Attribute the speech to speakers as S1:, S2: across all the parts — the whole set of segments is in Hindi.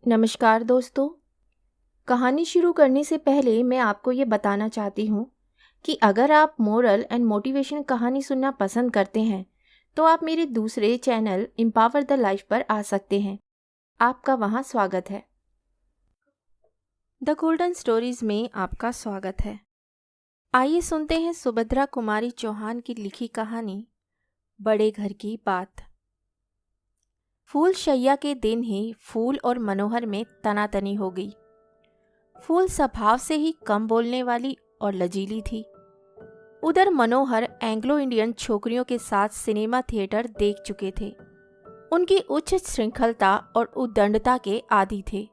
S1: नमस्कार दोस्तों। कहानी शुरू करने से पहले मैं आपको ये बताना चाहती हूँ कि अगर आप मोरल एंड मोटिवेशन कहानी सुनना पसंद करते हैं तो आप मेरे दूसरे चैनल एम्पावर द लाइफ पर आ सकते हैं। आपका वहाँ स्वागत है। द गोल्डन स्टोरीज में आपका स्वागत है। आइए सुनते हैं सुभद्रा कुमारी चौहान की लिखी कहानी बड़े घर की बात। फूल शैया के दिन ही फूल और मनोहर में तनातनी हो गई। फूल स्वभाव से ही कम बोलने वाली और लजीली थी। उधर मनोहर एंग्लो इंडियन छोकरियों के साथ सिनेमा थिएटर देख चुके थे। उनकी उच्च श्रृंखलता और उद्दंडता के आदी थे।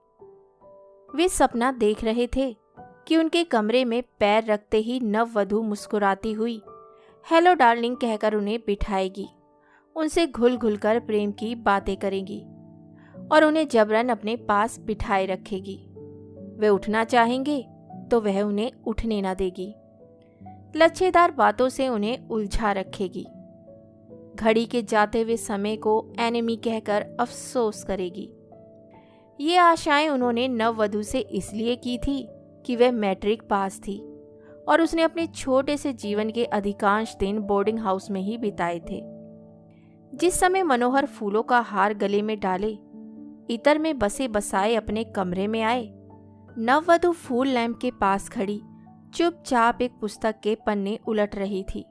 S1: वे सपना देख रहे थे कि उनके कमरे में पैर रखते ही नववधू मुस्कुराती हुई हेलो डार्लिंग कहकर उन्हें बिठाएगी, उनसे घुल घुल कर प्रेम की बातें करेंगी और उन्हें जबरन अपने पास बिठाए रखेगी। वे उठना चाहेंगे तो वह उन्हें उठने ना देगी। लच्छेदार बातों से उन्हें उलझा रखेगी। घड़ी के जाते हुए समय को एनिमी कहकर अफसोस करेगी। ये आशाएं उन्होंने नववधू से इसलिए की थी कि वह मैट्रिक पास थी और उसने अपने छोटे से जीवन के अधिकांश दिन बोर्डिंग हाउस में ही बिताए थे। जिस समय मनोहर फूलों का हार गले में डाले इतर में बसे बसाए अपने कमरे में आए, नववधू फूल लैंप के पास खड़ी चुपचाप एक पुस्तक के पन्ने उलट रही थी।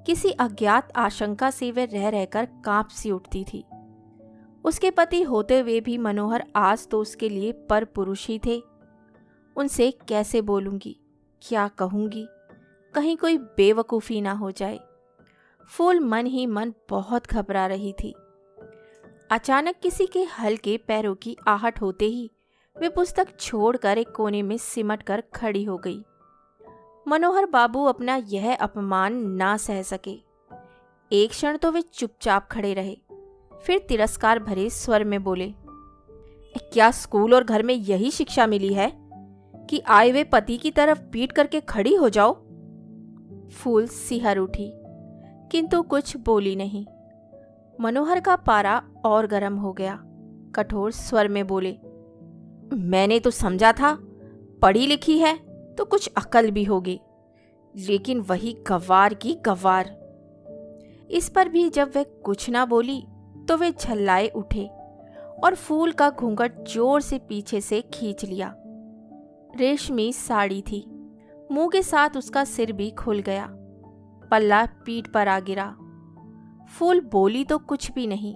S1: किसी अज्ञात आशंका से वह रह रहकर कांप सी उठती थी। उसके पति होते हुए भी मनोहर आज तो उसके लिए पर पुरुष ही थे। उनसे कैसे बोलूंगी, क्या कहूंगी, कहीं कोई बेवकूफ़ी ना हो जाए। फूल मन ही मन बहुत घबरा रही थी। अचानक किसी के हल्के पैरों की आहट होते ही वे पुस्तक छोड़कर एक कोने में सिमट कर खड़ी हो गई। मनोहर बाबू अपना यह अपमान ना सह सके। एक क्षण तो वे चुपचाप खड़े रहे, फिर तिरस्कार भरे स्वर में बोले, क्या स्कूल और घर में यही शिक्षा मिली है कि आए हुए पति की तरफ पीट करके खड़ी हो जाओ? फूल सिहर उठी किंतु कुछ बोली नहीं। मनोहर का पारा और गर्म हो गया। कठोर स्वर में बोले, मैंने तो समझा था पढ़ी लिखी है तो कुछ अकल भी होगी, लेकिन वही गंवार की गंवार। इस पर भी जब वह कुछ ना बोली तो वे झल्लाए उठे और फूल का घूंघट जोर से पीछे से खींच लिया। रेशमी साड़ी थी, मुंह के साथ उसका सिर भी खुल गया। पल्ला पीठ पर आ गिरा। फूल बोली तो कुछ भी नहीं,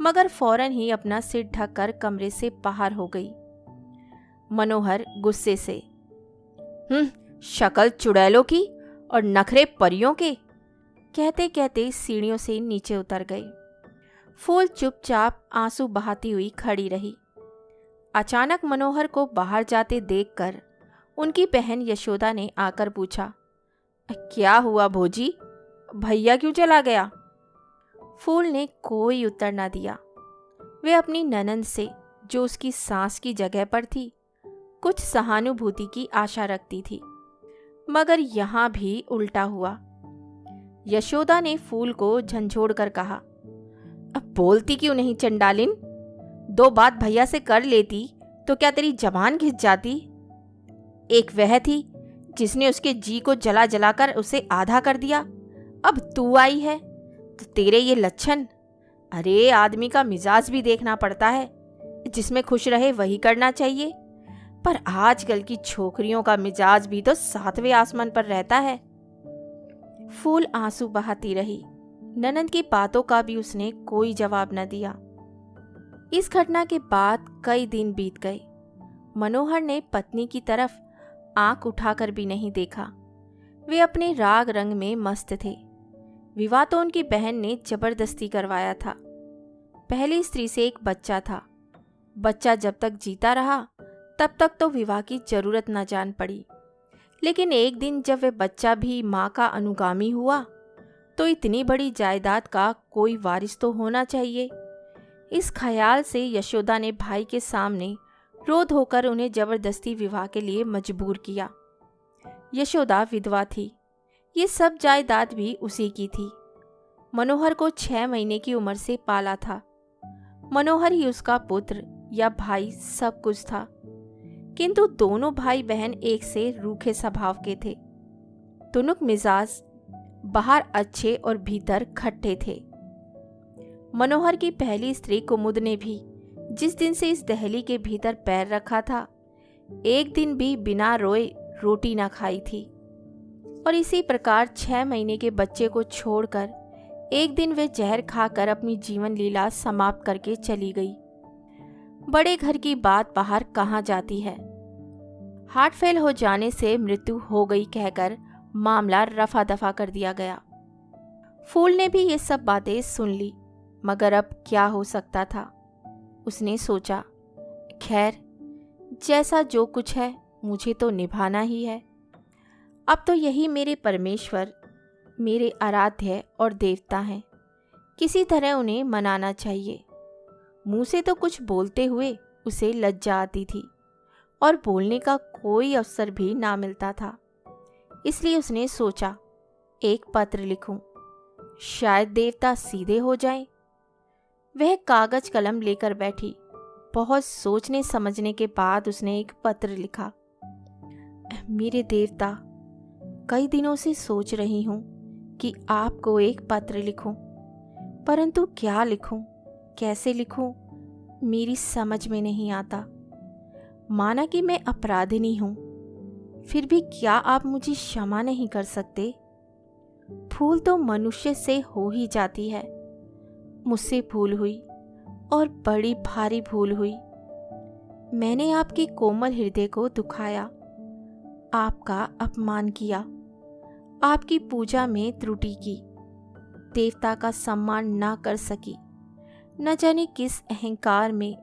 S1: मगर फौरन ही अपना सिर ढककर कमरे से बाहर हो गई। मनोहर गुस्से से, शक्ल चुड़ैलों की और नखरे परियों के, कहते कहते सीढ़ियों से नीचे उतर गए। फूल चुपचाप आंसू बहाती हुई खड़ी रही। अचानक मनोहर को बाहर जाते देखकर उनकी बहन यशोदा ने आकर पूछा, क्या हुआ भोजी, भैया क्यों चला गया? फूल ने कोई उत्तर न दिया। वे अपनी ननंद से, जो उसकी सास की जगह पर थी, कुछ सहानुभूति की आशा रखती थी, मगर यहाँ भी उल्टा हुआ। यशोदा ने फूल को झंझोड़ कर कहा, अब बोलती क्यों नहीं चंडालिन? दो बात भैया से कर लेती तो क्या तेरी जबान घिस जाती? एक वह थी जिसने उसके जी को जला जलाकर उसे आधा कर दिया, अब तू आई है तो तेरे ये लक्षण। अरे आदमी का मिजाज भी देखना पड़ता है, जिसमें खुश रहे वही करना चाहिए, पर आजकल की छोकरियों का मिजाज भी तो 7वें आसमान पर रहता है। फूल आंसू बहाती रही। ननंद की बातों का भी उसने कोई जवाब न दिया। इस घटना के बाद कई दिन बीत गए। मनोहर ने पत्नी की तरफ आंख उठाकर भी नहीं देखा। वे अपने राग रंग में मस्त थे। विवाह तो उनकी बहन ने जबरदस्ती करवाया था। पहली स्त्री से एक बच्चा था। बच्चा जब तक जीता रहा तब तक तो विवाह की जरूरत न जान पड़ी, लेकिन एक दिन जब वह बच्चा भी माँ का अनुगामी हुआ तो इतनी बड़ी जायदाद का कोई वारिस तो होना चाहिए। इस ख्याल से यशोदा ने भाई के सामने क्रोध होकर उन्हें जबरदस्ती विवाह के लिए मजबूर किया। यशोदा विधवा थी। ये सब जायदाद भी उसी की थी। मनोहर को 6 महीने की उम्र से पाला था। मनोहर ही उसका पुत्र या भाई सब कुछ था, किंतु दोनों भाई बहन एक से रूखे स्वभाव के थे। तुनुक मिजाज, बाहर अच्छे और भीतर खट्टे थे। मनोहर की पहली स्त्री कुमुद ने भी जिस दिन से इस दहली के भीतर पैर रखा था, एक दिन भी बिना रोए रोटी न खाई थी। और इसी प्रकार 6 महीने के बच्चे को छोड़कर एक दिन वे जहर खाकर अपनी जीवन लीला समाप्त करके चली गई। बड़े घर की बात बाहर कहाँ जाती है। हार्ट फेल हो जाने से मृत्यु हो गई कहकर मामला रफा दफा कर दिया गया। फूल ने भी ये सब बातें सुन ली, मगर अब क्या हो सकता था। उसने सोचा, खैर जैसा जो कुछ है मुझे तो निभाना ही है। अब तो यही मेरे परमेश्वर, मेरे आराध्य और देवता हैं। किसी तरह उन्हें मनाना चाहिए। मुंह से तो कुछ बोलते हुए उसे लज्जा आती थी और बोलने का कोई अवसर भी ना मिलता था। इसलिए उसने सोचा, एक पत्र लिखूं, शायद देवता सीधे हो जाएं। वह कागज कलम लेकर बैठी। बहुत सोचने समझने के बाद उसने एक पत्र लिखा। मेरे देवता, कई दिनों से सोच रही हूं कि आपको एक पत्र लिखूं, परंतु क्या लिखूं, कैसे लिखूं, मेरी समझ में नहीं आता। माना कि मैं अपराधिनी हूं, फिर भी क्या आप मुझे क्षमा नहीं कर सकते? भूल तो मनुष्य से हो ही जाती है। मुझसे भूल हुई और बड़ी भारी भूल हुई। मैंने आपके कोमल हृदय को दुखाया, आपका अपमान किया, आपकी पूजा में त्रुटि की, देवता का सम्मान ना कर सकी। न जाने किस अहंकार में,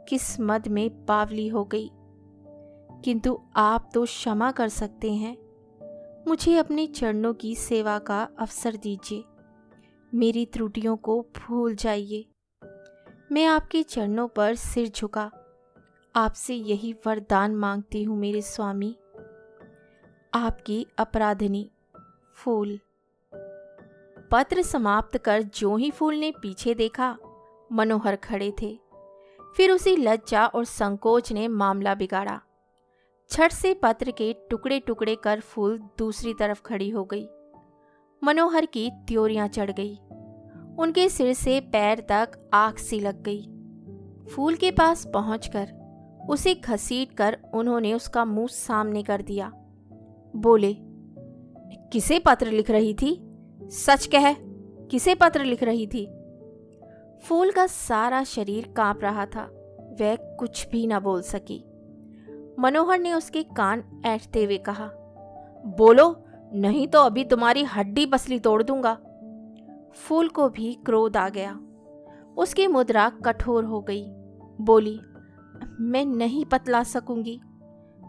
S1: किस मद में बावली हो गई। किंतु आप तो क्षमा कर सकते हैं। मुझे अपने चरणों की सेवा का अवसर दीजिए। मेरी त्रुटियों को भूल जाइए। मैं आपके चरणों पर सिर झुका आपसे यही वरदान मांगती हूँ मेरे स्वामी। आपकी अपराधिनी, फूल। पत्र समाप्त कर ज्यों ही फूल ने पीछे देखा, मनोहर खड़े थे। फिर उसी लज्जा और संकोच ने मामला बिगाड़ा। छट से पत्र के टुकड़े टुकड़े कर फूल दूसरी तरफ खड़ी हो गई। मनोहर की त्योरियां चढ़ गई। उनके सिर से पैर तक आग सी लग गई। फूल के पास पहुंचकर उसे घसीटकर उन्होंने उसका मुंह सामने कर दिया। बोले, किसे पत्र लिख रही थी? सच कह, किसे पत्र लिख रही थी? फूल का सारा शरीर कांप रहा था। वह कुछ भी न बोल सकी। मनोहर ने उसके कान ऐंठते हुए कहा, बोलो, नहीं तो अभी तुम्हारी हड्डी पसली तोड़ दूंगा। फूल को भी क्रोध आ गया। उसकी मुद्रा कठोर हो गई। बोली, मैं नहीं बतला सकूंगी।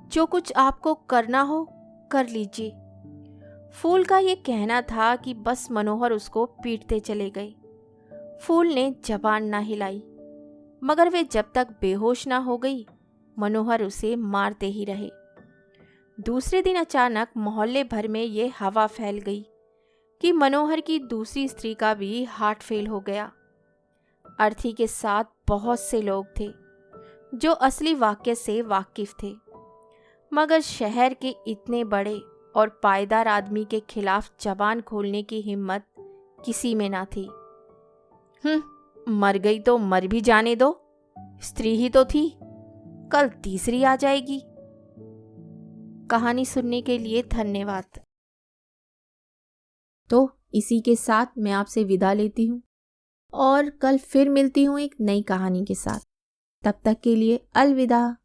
S1: जो कुछ आपको करना हो कर लीजिए। फूल का ये कहना था कि बस मनोहर उसको पीटते चले गए। फूल ने जबान ना हिलाई, मगर वे जब तक बेहोश ना हो गई, मनोहर उसे मारते ही रहे। दूसरे दिन अचानक मोहल्ले भर में ये हवा फैल गई कि मनोहर की दूसरी स्त्री का भी हार्ट फेल हो गया। अर्थी के साथ बहुत से लोग थे जो असली वाक्य से वाकिफ थे, मगर शहर के इतने बड़े और पायदार आदमी के खिलाफ जबान खोलने की हिम्मत किसी में ना थी। मर गई तो मर भी जाने दो, स्त्री ही तो थी, कल तीसरी आ जाएगी। कहानी सुनने के लिए धन्यवाद। तो इसी के साथ मैं आपसे विदा लेती हूँ और कल फिर मिलती हूँ एक नई कहानी के साथ। तब तक के लिए अलविदा।